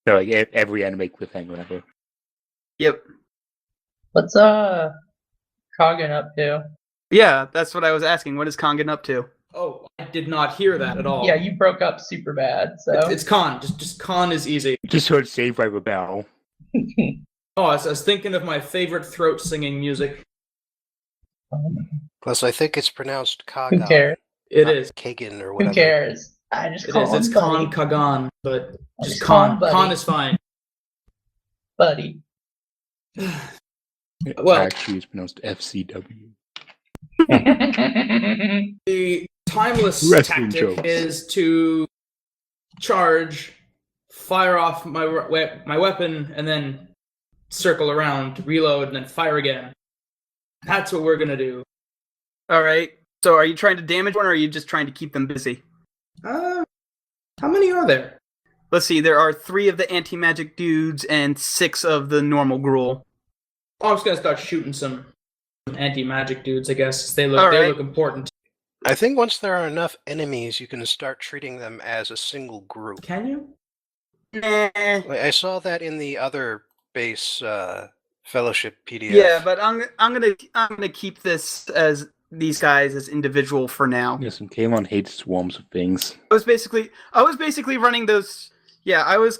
So like every anime cliffhanger ever. Yep. What's Kagan up to? Yeah, that's what I was asking. What is Kangen up to? Oh, I did not hear that at all. Yeah, you broke up super bad, so. It's Con. Just Con is easy. Just heard Save by Rebel. Oh, I was thinking of my favorite throat singing music. Plus, I think it's pronounced Kagan. Who cares? It is. Kagan or whatever. Who cares? I just It call is. him It's buddy. Con Kagan, but just just call him Con. buddy. Con is fine. Buddy. Well, Actually, it's pronounced FCW. the timeless Wrestling tactic jokes. is to charge, fire off my weapon, and then circle around, reload, and then fire again. That's what we're gonna do. All right. So are you trying to damage one, or are you just trying to keep them busy? How many are there? Let's see. There are 3 of the anti-magic dudes and 6 of the normal Gruul. Oh, I'm just gonna start shooting some anti-magic dudes. I guess they All right. look important. I think once there are enough enemies, you can start treating them as a single group. Can you? Nah. I saw that in the other base fellowship PDF. Yeah, but I'm gonna keep this as these guys as individual for now. Yes, and Kalon hates swarms of things. I was basically running those. Yeah, I was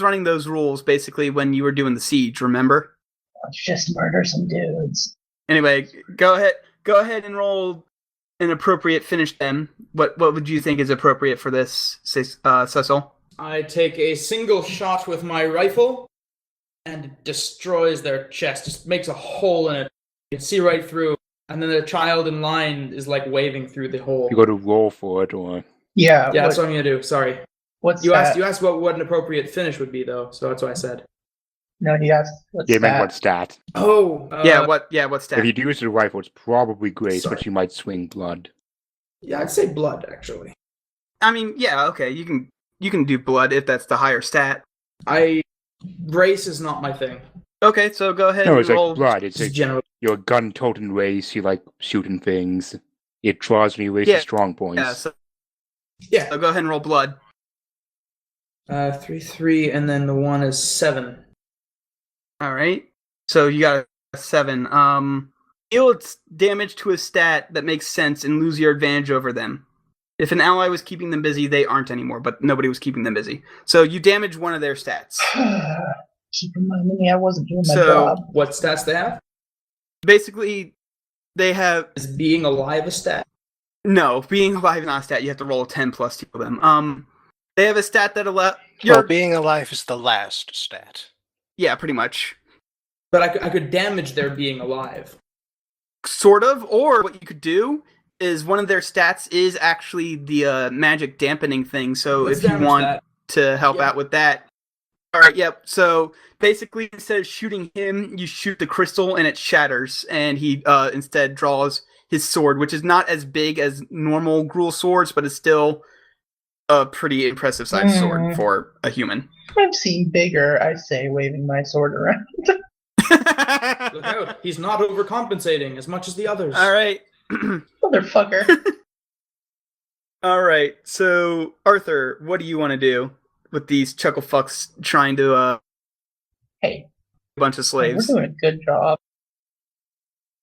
running those rules basically when you were doing the siege. Remember? Let's just murder some dudes. Anyway, go ahead and roll an appropriate finish. Then, what would you think is appropriate for this, Cecil? I take a single shot with my rifle, and it destroys their chest. Just makes a hole in it. You can see right through. And then the child in line is like waving through the hole. You got to roll for it, or Yeah. Yeah, that's what I'm gonna do. Sorry. What's You that? asked what an appropriate finish would be, though. So that's what I said. No, he asked. What's yeah, man, that? what stat? Oh. What's that? If you do use the rifle, it's probably grace, Sorry. but you might swing blood. Yeah, I'd say blood actually. I mean, yeah, okay, you can do blood if that's the higher stat. Race is not my thing. Okay, so go ahead No, and it's roll. like blood. It's Just like general. you're a gun-toting race. You like shooting things. It draws me away Yeah. to strong points. Yeah, so Yeah. go ahead and roll blood. 3, and then the 1 is 7. All right. So you got a 7. Deal its damage to a stat that makes sense and lose your advantage over them. If an ally was keeping them busy, they aren't anymore, but nobody was keeping them busy. So you damage one of their stats. Keep reminding me I wasn't doing my So- job. What stats they have? Basically, they have Is being alive a stat? no being alive is not a stat. You have to roll a 10 plus to kill them. They have a stat that allow. Well, being alive is the last stat. Yeah, pretty much. But I could damage their being alive. Sort of. Or what you could do is one of their stats is actually the magic dampening thing. So Let's if you damage want that. to help Yeah. out with that. All right, yep. So basically, instead of shooting him, you shoot the crystal and it shatters, and he instead draws his sword, which is not as big as normal Gruul swords, but is still a pretty impressive sized sword for a human. I've seen bigger, I say, waving my sword around. Look out. He's not overcompensating as much as the others. All right. Motherfucker. All right. So, Arthur, what do you want to do with these chuckle fucks trying to Hey, a bunch of slaves? we're doing a good job.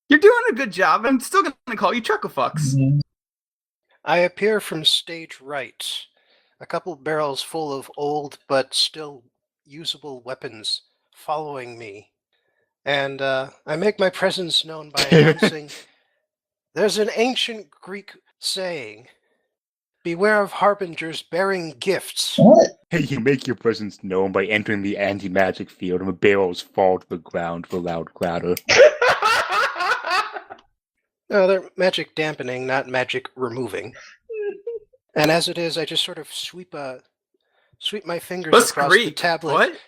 You're doing a good job. I'm still going to call you chuckle fucks. Mhm. I appear from stage right, a couple barrels full of old but still usable weapons following me. And I make my presence known by announcing, there's an ancient Greek saying, beware of harbingers bearing gifts. What? You make your presence known by entering the anti-magic field, and the barrels fall to the ground with a loud clatter. No, they're magic dampening, not magic removing. And as it is, I just sort of sweep my fingers What's across the Greek? tablet, What?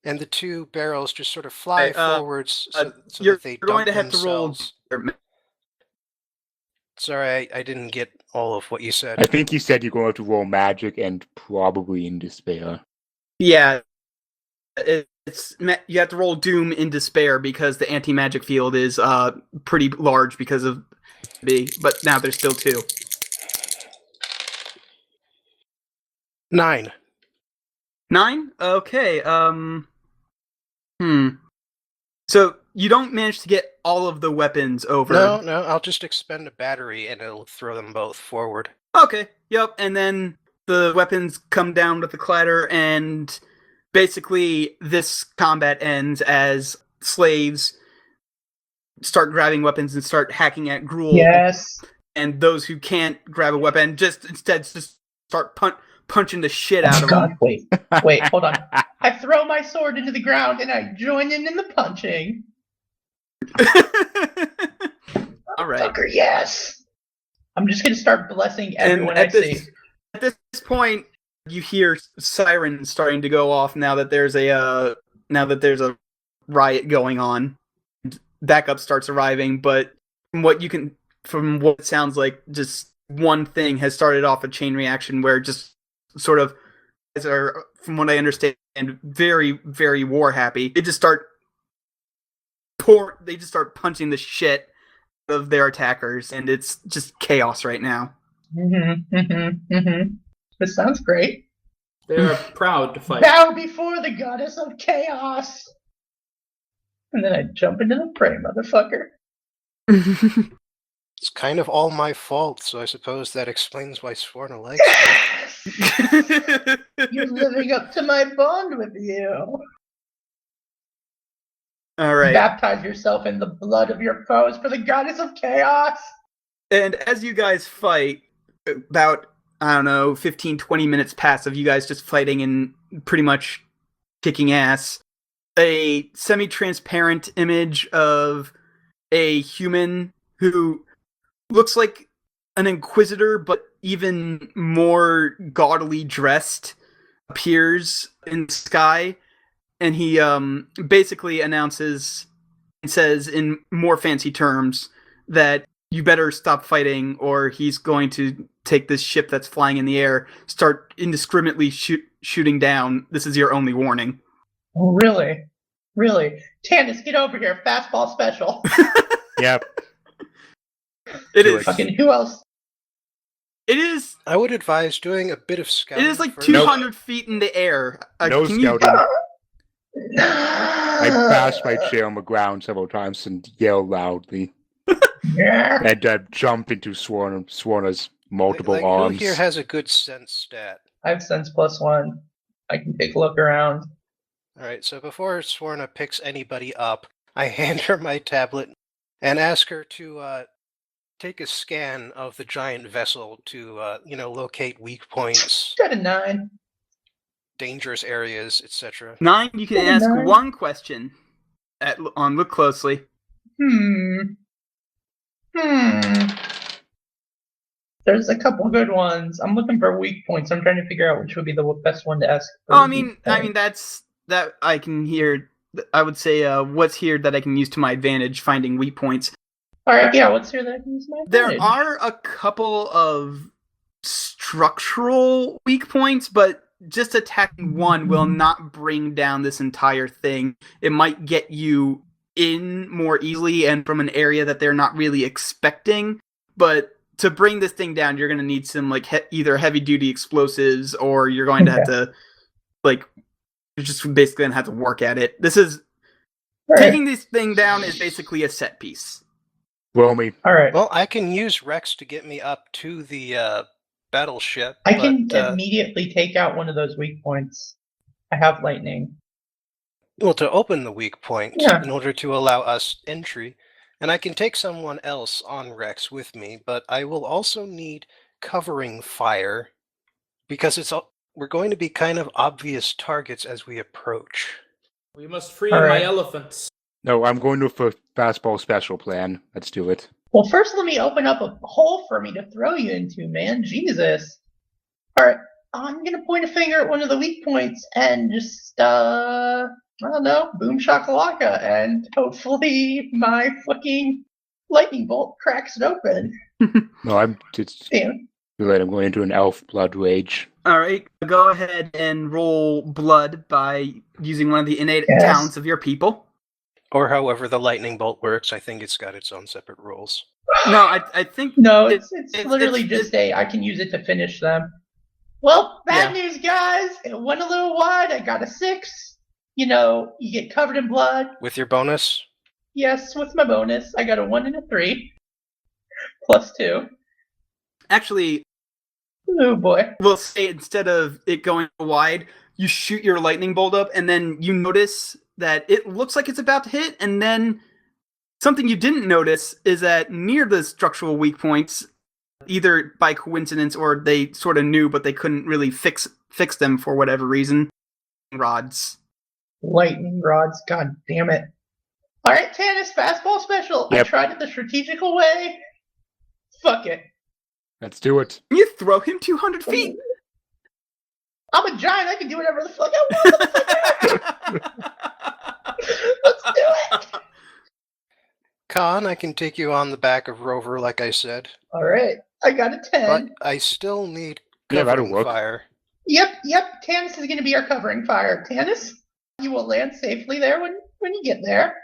and the 2 barrels just sort of fly Hey, forwards so You're that they going dump to have to roll. themselves. Sorry, I didn't get all of what you said. I think you said you're going to have to roll magic and probably in despair. Yeah. You have to roll Doom in Despair because the anti-magic field is pretty large because of B, but now there's still 2. 9. 9? Okay. So you don't manage to get all of the weapons over. No, I'll just expend a battery and it'll throw them both forward. Okay. Yep. And then the weapons come down with a clatter, and basically this combat ends as slaves start grabbing weapons and start hacking at Gruul. Yes. And those who can't grab a weapon instead start punching the shit out Oh of God, them. wait, hold on. I throw my sword into the ground and I join in the punching. All right. Fucker, yes. I'm just gonna start blessing everyone I see. At this point, you hear sirens starting to go off now that there's a riot going on. Backup starts arriving, but from what it sounds like, just one thing has started off a chain reaction where just sort of, from what I understand, very, very war happy. They just start punching the shit out of their attackers, and it's just chaos right now. This sounds great. They are proud to fight. Bow before the goddess of chaos. And then I jump into the prey, motherfucker. It's kind of all my fault, so I suppose that explains why Sforna likes me. Yes! You're living up to my bond with you. All right. Baptize yourself in the blood of your foes for the goddess of chaos. And as you guys fight, about, 15, 20 minutes pass of you guys just fighting and pretty much kicking ass. A semi-transparent image of a human who looks like an inquisitor, but even more gaudily dressed, appears in the sky, and he basically announces and says in more fancy terms that you better stop fighting, or he's going to take this ship that's flying in the air, start indiscriminately shooting down. This is your only warning. Oh, really? Really? Tannis, get over here. Fastball special. Yep. It is. Fucking who else? It is. I would advise doing a bit of scouting. It is like first. 200 feet in the air. No can you- scouting. I bashed my chair on the ground several times and yell loudly. Yeah. And jump into Swarna's multiple Like, arms. who here has a good sense stat? I have sense +1. I can take a look around. Alright, so before Swarna picks anybody up, I hand her my tablet and ask her to take a scan of the giant vessel to, locate weak points, Got a 9. dangerous areas, etc. 9, you can Got a ask 9. one question on Look Closely. There's a couple good ones. I'm looking for weak points. I'm trying to figure out which would be the best one to ask. for Oh, the I mean, weak point. that I can hear. I would say what's here that I can use to my advantage, finding weak points. All right, yeah. What's here that I can use my There advantage? are a couple of structural weak points, but just attacking one will not bring down this entire thing. It might get you in more easily and from an area that they're not really expecting, but to bring this thing down, you're going to need some either heavy duty explosives, or you're going to have to you're just basically going to have to work at it. This is All right. taking this thing down is basically a set piece. Roll me. All right. Well, I can use Rex to get me up to the battleship. I can but, immediately take out one of those weak points. I have lightning. well, to open the weak point Yeah. in order to allow us entry, and I can take someone else on Rex with me, but I will also need covering fire because we're going to be kind of obvious targets as we approach. We must free All my right. elephants. No, I'm going to for fastball special plan. Let's do it. Well, first let me open up a hole for me to throw you into, man. Jesus. All right. I'm gonna point a finger at one of the weak points and just I don't know, boom shakalaka, and hopefully my fucking lightning bolt cracks it open. No, I'm just Damn. I'm going into an elf blood rage. All right, go ahead and roll blood by using one of the innate Yes. talents of your people. Or however the lightning bolt works, I think it's got its own separate rules. No, I think No, It- it's it's- literally it's- just I can use it to finish them. Well, bad Yeah. news, guys. It went a little wide. I got a 6. You know, you get covered in blood. With your bonus? Yes, with my bonus. I got a 1 and a 3. +2. Actually, Oh boy. we'll say instead of it going wide, you shoot your lightning bolt up, and then you notice that it looks like it's about to hit, and then something you didn't notice is that near the structural weak points, either by coincidence or they sort of knew but they couldn't really fix them for whatever reason, rods. Lightning rods. God damn it. All right, Tannis, fastball special. Yep. I tried it the strategical way. Fuck it. Let's do it. You throw him 200 feet. I'm a giant. I can do whatever the fuck I want. Let's do it. Khan, I can take you on the back of Rover, like I said. All right. I got a 10. But I still need Yeah, that'll covering work. fire. Yep. Tannis is going to be our covering fire. Tannis, you will land safely there when you get there.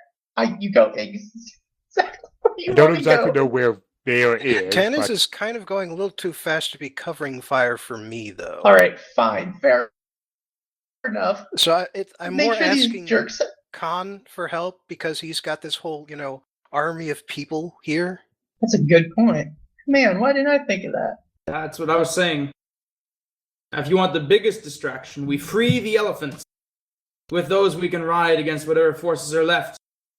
You go exactly where you I don't want to exactly go. know where Bear is. Tannis but is kind of going a little too fast to be covering fire for me, though. All right, fine, fair enough. So I'm Make more sure asking these jerks. Khan for help because he's got this whole, army of people here. That's a good point. Man, why didn't I think of that? That's what I was saying. Now, if you want the biggest distraction, we free the elephants. With those, we can ride against whatever forces are left.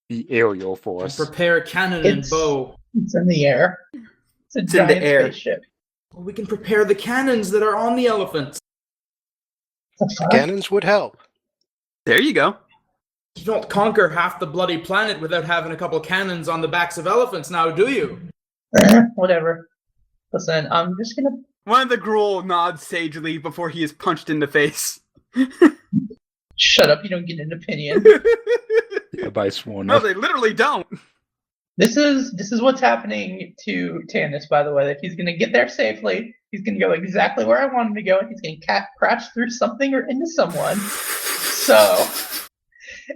the aerial And force. prepare cannon and It's- bow. It's in the air. It's a It's in the giant air. spaceship. We can prepare the cannons that are on the elephants. The fuck? Cannons would help. There you go. You don't conquer half the bloody planet without having a couple cannons on the backs of elephants, now do you? Whatever. Listen, I'm just gonna. One of the Gruul nods sagely before he is punched in the face. Shut up! You don't get an opinion. By Swan. No, they literally don't. This is what's happening to Tannis, by the way. That he's gonna get there safely. He's gonna go exactly where I want him to go, and he's gonna crash through something or into someone. So,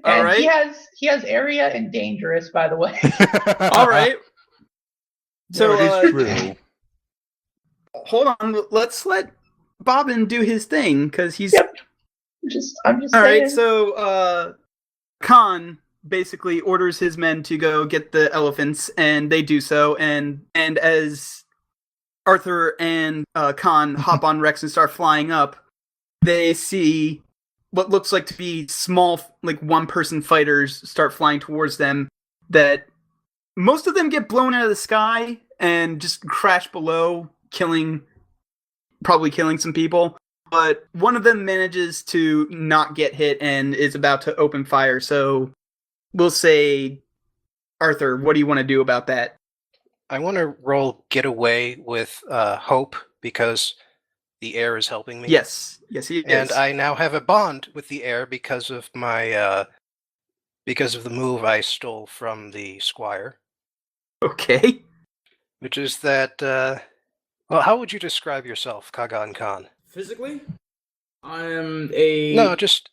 All and right. he has area and dangerous, by the way. All right. So, So it is true. hold on. Let's let Bobbin do his thing because he's Yep. I'm just all saying. right. So, Khan basically orders his men to go get the elephants, and they do so. And as Arthur and Khan hop on Rex and start flying up, they see what looks like to be small, like one-person fighters start flying towards them. That most of them get blown out of the sky and just crash below, probably killing some people. But one of them manages to not get hit and is about to open fire. So we'll say, Arthur, what do you want to do about that? I want to roll get away with hope because the air is helping me. Yes, he is. And I now have a bond with the air because of my because of the move I stole from the squire, Okay. which is that. Well, how would you describe yourself, Kagan Khan? Physically, I am a... No, just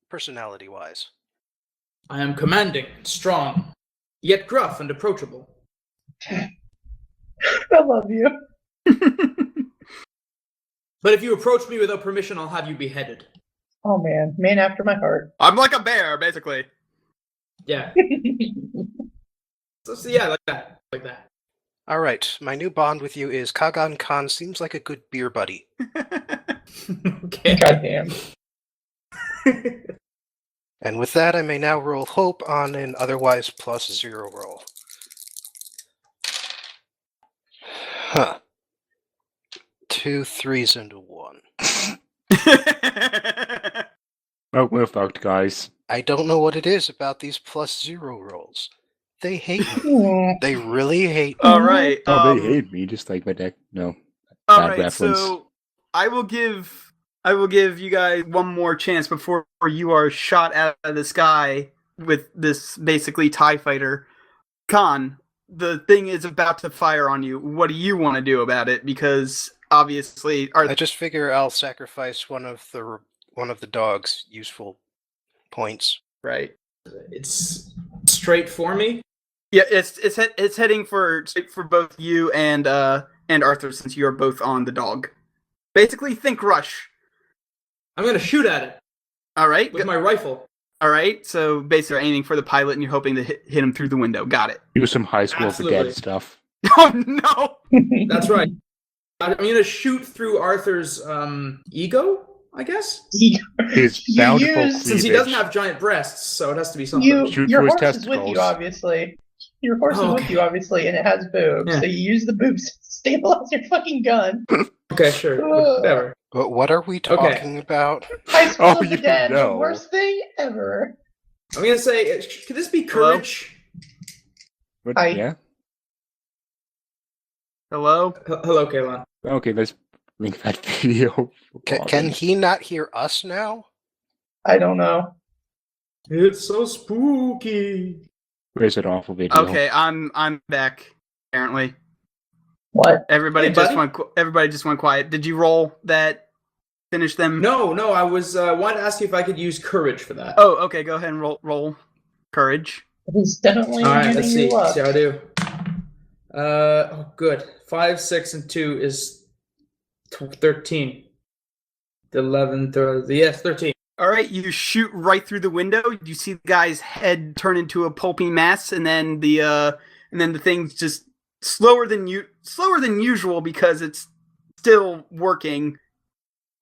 personality-wise. I am commanding, strong, yet gruff and approachable. I love you. But if you approach me without permission, I'll have you beheaded. Oh man after my heart. I'm like a bear, basically. Yeah. So yeah, like that. All right, my new bond with you is Kagan Khan seems like a good beer buddy. Okay. Goddamn. And with that, I may now roll hope on an otherwise +0 roll. Huh. 2 3s and a 1. Oh, we're fucked, guys. I don't know what it is about these +0 rolls. They hate me. They really hate me. All right. Oh, they hate me, just like my deck. No. All Bad right, reference. so I will give you guys one more chance before you are shot out of the sky with this basically TIE fighter. Khan, the thing is about to fire on you. What do you want to do about it? Because obviously, I just figure I'll sacrifice one of the dog's useful points. right. It's straight for me. Yeah, it's heading for both you and Arthur since you are both on the dog. Basically, think rush. I'm gonna shoot at it All right. with my rifle. All right. So basically, you're aiming for the pilot, and you're hoping to hit him through the window. Got it. Do some high school for Absolutely. dead stuff. Oh no! That's right. I'm gonna shoot through Arthur's ego, I guess. His You bountiful use- Since he doesn't cleavage. have giant breasts, so it has to be something. Shoot Your through his horse is with you, testicles. obviously. Your horse is with Okay. you, obviously, and it has boobs. Yeah. So you use the boobs to stabilize your fucking gun. Okay, sure. Whatever. But what are we talking about? High School Oh, of the you Dead, know. the worst thing ever. I'm gonna say, could this be Hello? courage? But, Hi. yeah. Hello. Hello, Kaylon. Okay, let's link that video. Can he not hear us now? I don't know. It's so spooky. Where's an awful video? Okay, I'm back. Apparently, What? everybody Hey, just buddy. went quiet. Did you roll that? Finish them. No, I was wanted to ask you if I could use courage for that. Oh, okay. Go ahead and roll courage. He's definitely All right, using let's your see. luck. See how I do. Good. 5, 6, and 2 is 13. 11, 30. Yes, 13. All right, you shoot right through the window. You see the guy's head turn into a pulpy mass, and then the thing's just slower than usual because it's still working,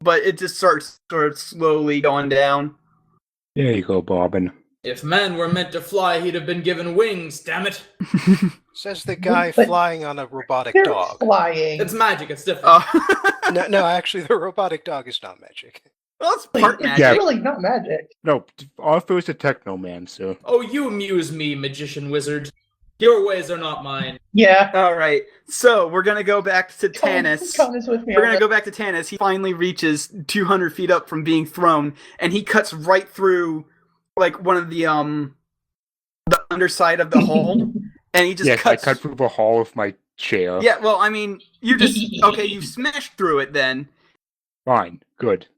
but it just starts slowly going down. There you go, Bobbin. If man were meant to fly, he'd have been given wings. Damn it! Says the guy But- flying on a robotic They're dog. flying. It's magic. It's different. Oh, No, actually, the robotic dog is not magic. well, it's part It's magic. Yeah. really not magic. No, Arthur's a technomancer. Oh, you amuse me, magician wizard. Your ways are not mine. Yeah. All right, so we're gonna go back to Tanis. Con is with me. We're on gonna this. go back to Tanis. He finally reaches 200 feet up from being thrown, and he cuts right through like one of the underside of the hull, and he just Yes, cuts. I cut through the hall of my chair. Yeah, well, I mean, you just okay. You smashed through it then. Fine. Good.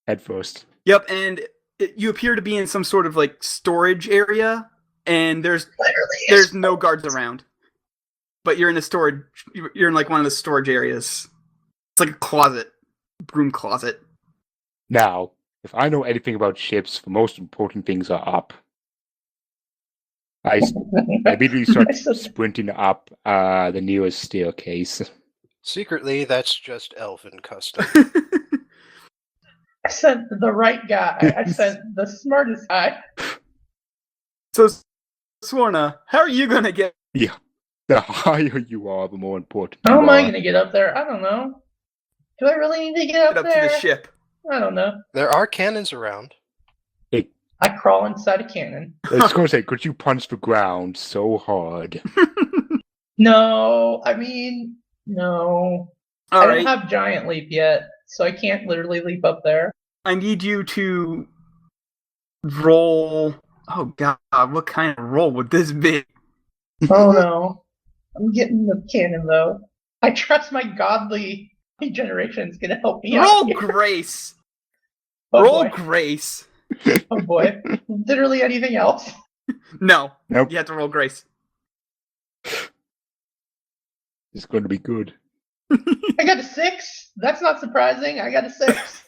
Head first. Yep, and you appear to be in some sort of like storage area, and there's Literally. no guards around. But you're in a storage. You're in like one of the storage areas. It's like a closet, broom closet. Now, if I know anything about ships, the most important things are up. I immediately start sprinting up the nearest staircase. Secretly, that's just elven custom. I sent the right guy. I sent the smartest guy. So, Sworna, how are you gonna get? The higher you are, the more important How you am I are. going to get up there? I don't know. Do I really need to get up Up there? to the ship? I don't know. There are cannons around. I crawl inside a cannon. I was going to say, could you punch the ground so hard? No, I mean, no. All I right. don't have giant leap yet, so I can't literally leap up there. I need you to roll. Oh God, what kind of roll would this be? Oh no. I'm getting the cannon though. I trust my godly regeneration is going to help me Roll out. here. grace. Oh Roll boy. grace. Oh boy. Literally anything else. No, Nope. you have to roll grace. It's going to be good. I got a 6. That's not surprising. I got a 6.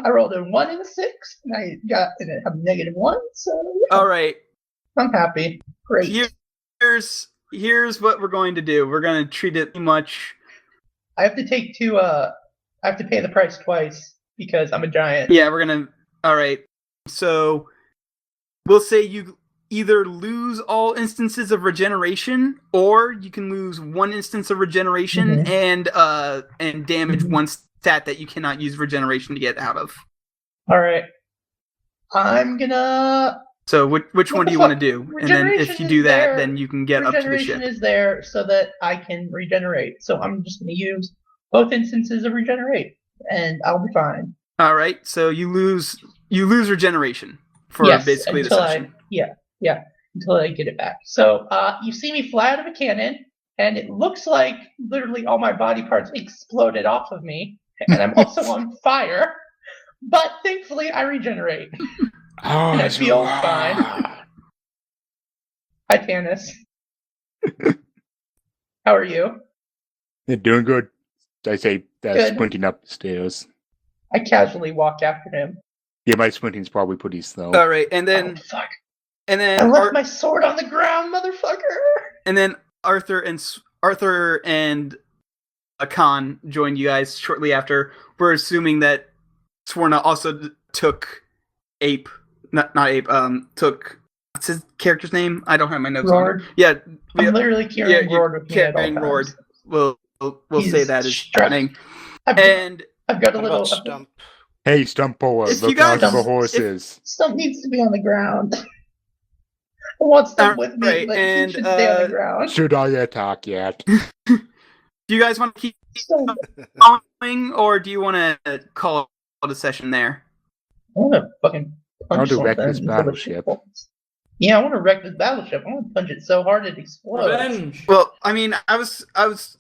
I rolled a 1 and a 6, and I got and I have a -1, so yeah, All right. I'm happy. Great. Here's what we're going to do. We're going to treat it much. I have to take two. I have to pay the price twice because I'm a giant. Yeah, we're gonna. All right. So we'll say you either lose all instances of regeneration, or you can lose one instance of regeneration and damage one stat that you cannot use regeneration to get out of. All right. I'm gonna. So which one do you want to do? And then if Regeneration you do is that, there. then you can get up to the Regeneration ship. is there so that I can regenerate. So I'm just gonna use both instances of regenerate, and I'll be fine. All right. So you lose regeneration for Yes, basically the until session. until I get it back. So you see me fly out of a cannon, and it looks like literally all my body parts exploded off of me, and I'm also on fire. But thankfully, I regenerate. Oh, And I feel fine. Hi, Tanis. How are you? They're doing good. I say Good. sprinting up the stairs. I casually walk after him. Yeah, my sprinting's probably pretty slow. All right, and Oh, then fuck. and then I left my sword on the ground, motherfucker! and then Arthur and Khan joined you guys shortly after. We're assuming that Swarna also took Ape, not Ape. Took what's his character's name? I don't have my notes Roard. on it. Yeah, I'm literally carrying Roard with me at all carrying times. Roard. We'll say He's that is strapped. happening. I've And got a What little... about Stump? Hey, Stumpoa, If you look out guys- for the horses. Stump needs to be on the ground. I want Stump with me, Alright, but and, he should stay on the ground. Should I attack yet? do you guys want to keep Stump. going, or do you want to call it a session there? I want to fucking I want punch to wreck something this until the battleship. ship falls. Yeah, I want to wreck this battleship. I want to punch it so hard it explodes. Revenge. Well, I mean, I was.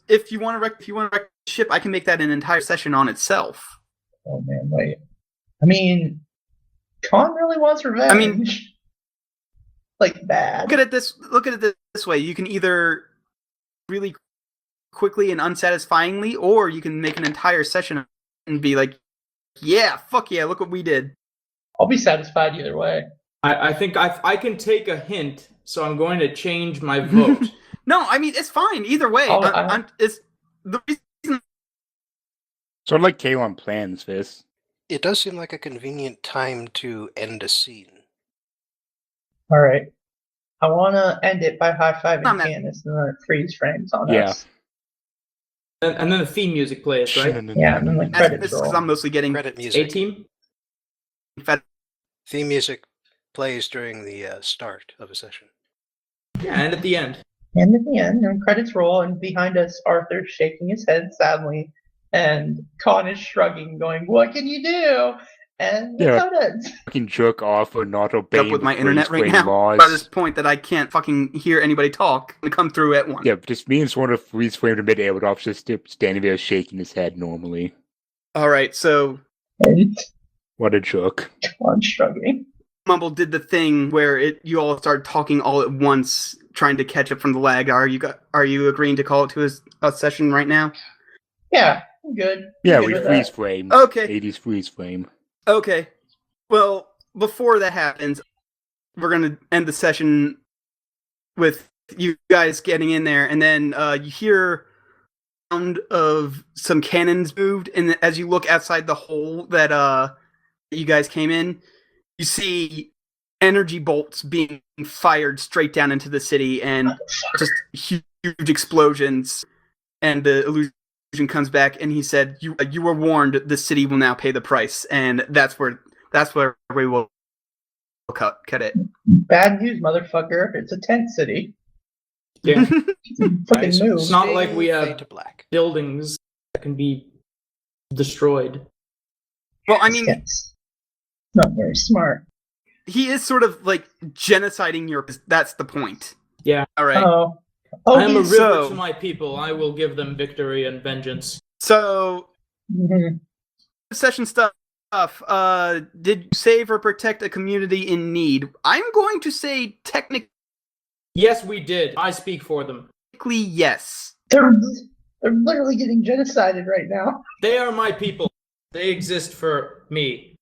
If you want to wreck the ship, I can make that an entire session on itself. Oh man, wait. I mean, Khan really wants revenge. I mean- like bad. Look at it this way. You can either really quickly and unsatisfyingly, or you can make an entire session and be like, "Yeah, fuck yeah, look what we did." I'll be satisfied either way. I think I can take a hint, so I'm going to change my vote. No, I mean it's fine either way. It's the reason. Sort of like K1 plans this. It does seem like a convenient time to end a scene. All right. I want to end it by high-fiving Not that- Candace and then it freeze frames on Yeah. us. And then the theme music plays, right? Yeah, and then the credits That's because roll. I'm mostly getting Credit music. A-team? fed. Theme music plays during the start of a session. Yeah, and at the end. And at the end, and credits roll, and behind us, Arthur's shaking his head sadly, and Khan is shrugging, going, "What can you do?" And that's Yeah. how it ends. Fucking jerk off for not obeying Up with the my internet right freeze now frame laws. by this point that I can't fucking hear anybody talk and come through at once. Yeah, just me and sort of freeze framed mid-air with Officer Stip standing there shaking his head normally. All right, so And What a jerk. Khan shrugging. Mumble did the thing where you all started talking all at once, trying to catch up from the lag. Are you agreeing to call it to a session right now? Yeah, I'm good. I'm Yeah, good we with freeze that. frame. Okay. 80s freeze frame. Okay. Well, before that happens, we're gonna end the session with you guys getting in there, and then you hear sound of some cannons moved, and as you look outside the hole that you guys came in, you see energy bolts being fired straight down into the city, and just huge explosions. And the illusion comes back, and he said, "You were warned. The city will now pay the price," and that's where we will cut it. Bad news, motherfucker. It's a tent city. Yeah. Fucking Guys, move. It's not like we have- fade to black. Buildings that can be destroyed. Well, I mean, Yes. Not very smart. he is sort of like genociding Europe. That's the point. Yeah. All right. Oh, I am a he's- river so- to my people. I will give them victory and vengeance. So Mhm. session stuff. Did you save or protect a community in need? I'm going to say technically Yes, we did. I speak for them. yes. They're literally getting genocided right now. They are my people. They exist for me.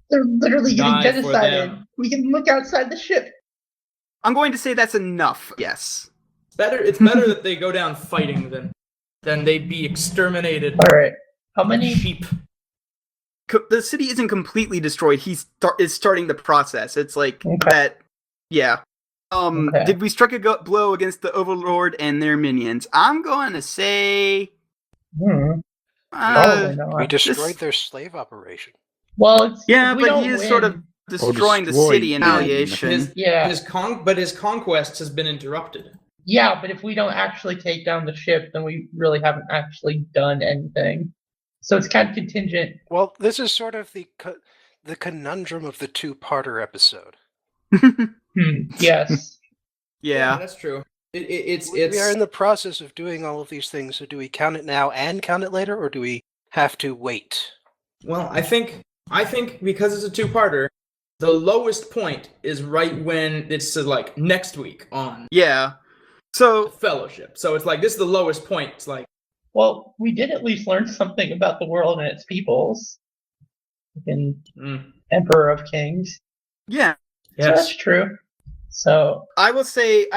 They're literally getting Die for genocided. them. We can look outside the ship. I'm going to say that's enough. Yes. It's better that they go down fighting than they be exterminated All right. How like many? sheep. The city isn't completely destroyed. He is starting the process. It's like Okay. that. Yeah. Okay. Did we strike a blow against the Overlord and their minions? I'm going to say. Probably not. We destroyed this- their slave operation. Well, it's, Yeah, if we but don't he is win, sort of destroying the destroyed city in them. retaliation. Yeah, His conquest has been interrupted. yeah, but if we don't actually take down the ship, then we really haven't actually done anything. So it's kind of contingent. Well, this is sort of the conundrum of the two-parter episode. Yes. Yeah. that's true. It's We are in the process of doing all of these things, so do we count it now and count it later, or do we have to wait? well. I think because it's a two-parter, the lowest point is right when it's like next week on Yeah. So Fellowship. So it's like this is the lowest point. It's like Well, we did at least learn something about the world and its peoples. In Emperor of Kings. Yeah. So that's true. So I will say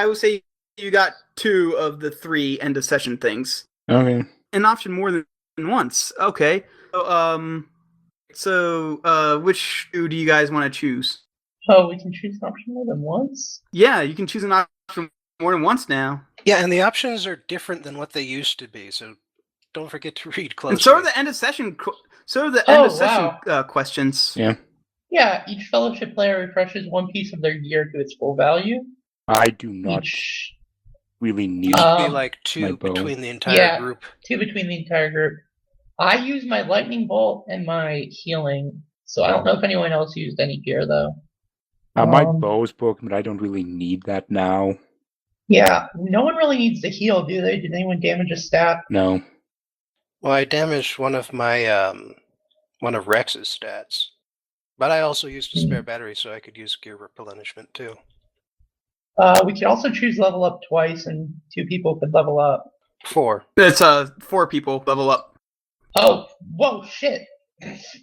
you got 2 of the 3 end of session things. Okay. An option more than once. Okay. So, which 2 do you guys want to choose? oh, we can choose an option more than once? Yeah, you can choose an option more than once now. Yeah, and the options are different than what they used to be, so don't forget to read closely. And so are the end of session. Questions. Yeah. Yeah, each fellowship player refreshes one piece of their gear to its full value. I do not Each really need be like my 2 bow. between the entire Yeah. group. 2 between the entire group. I use my lightning bolt and my healing, so I don't know if anyone else used any gear though. My bow's broken, but I don't really need that now. Yeah, no one really needs to heal, do they? Did anyone damage a stat? No. Well, I damaged one of my one of Rex's stats, but I also used a spare battery, so I could use gear replenishment too. We could also choose level up twice, and 2 people could level up. 4. It's 4 people level up. Oh, whoa, shit.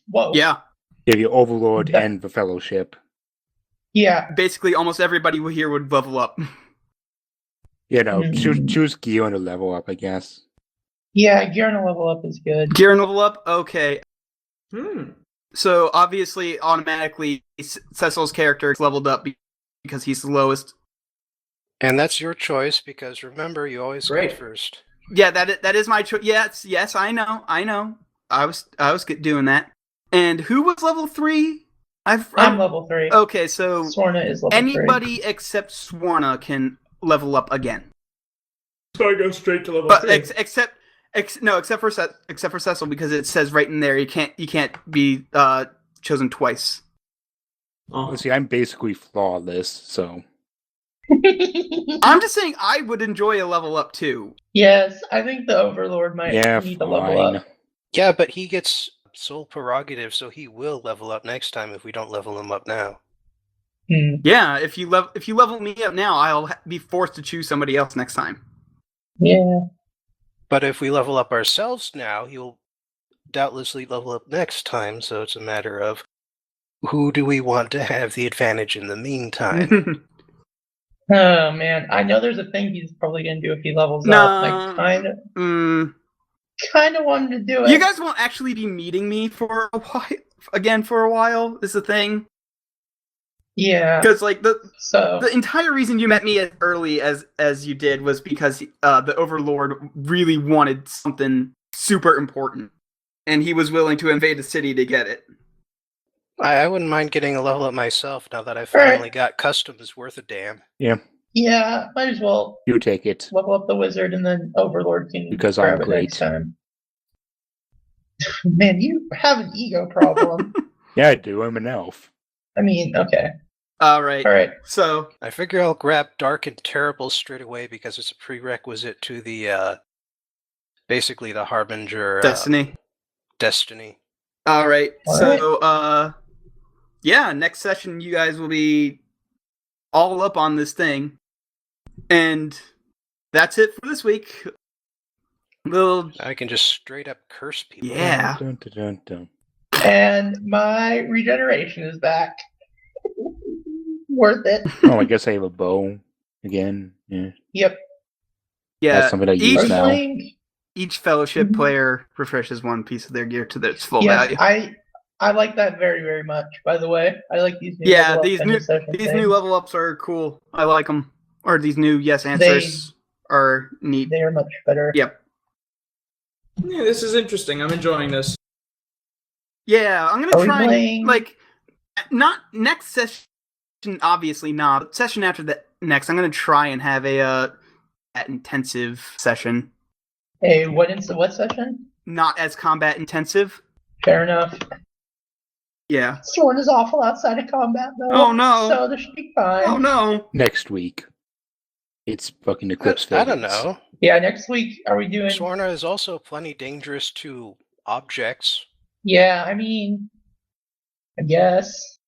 Whoa. Yeah. Yeah, the Overlord and the Fellowship. Yeah. Basically, almost everybody here would level up. You know, choose gear on a level up, I guess. Yeah, gear on a level up is good. Gear and level up? Okay. So, obviously, automatically, Cecil's character is leveled up because he's the lowest. And that's your choice, because remember, you always go first. Yeah, that is my choice. Yes, I know. I was doing that. And who was level 3? I'm level 3. Okay, so Sworna is level 3. Anybody except Sworna can level up again. So I go straight to level But 3. except for Cecil, because it says right in there you can't be chosen twice. Well, see, I'm basically flawless, so I'm just saying I would enjoy a level up too. Yes, I think the Overlord might need to level up. Yeah, but he gets sole prerogative, so he will level up next time if we don't level him up now. Yeah, if you level me up now, I'll be forced to choose somebody else next time. Yeah. But if we level up ourselves now, he will doubtlessly level up next time, so it's a matter of who do we want to have the advantage in the meantime. Oh man, I know there's a thing he's probably gonna do if he levels up. I kind of wanted to do it. You guys won't actually be meeting me for a while. Is the thing. Yeah. Because like the entire reason you met me as early as you did was because the Overlord really wanted something super important, and he was willing to invade a city to get it. I wouldn't mind getting a level up myself now that I finally got customs worth a damn. Yeah. Yeah, might as well. You take it. Level up the wizard, and then Overlord can because grab I'm it great. next time. Man, you have an ego problem. Yeah, I do. I'm an elf. I mean, okay. All right. So I figure I'll grab Dark and Terrible straight away because it's a prerequisite to the basically the Harbinger Destiny. All right. So yeah, next session you guys will be all up on this thing, and that's it for this week. I can just straight up curse people. Yeah. Dun, dun, dun, dun. And my regeneration is back. Worth it. Oh, I guess I have a bow again. Yeah. Yep. Yeah. That's something I use now. Each fellowship player refreshes one piece of their gear to its full yes, value. I like that very, very much. By the way, I like these new these new level ups are cool. I like them. Or these new yes answers are neat. They are much better. Yep. Yeah, this is interesting. I'm enjoying this. Yeah, I'm gonna try not next session. Obviously not. But session after that next, I'm gonna try and have a intensive session. What session? Not as combat intensive. Fair enough. Yeah. Sword is awful outside of combat, though. Oh no. So this should be fine. Oh no. Next week. It's fucking Eclipse Phase. I don't know. Yeah, next week, are we doing... Sworna is also plenty dangerous to objects. Yeah, I mean... I guess.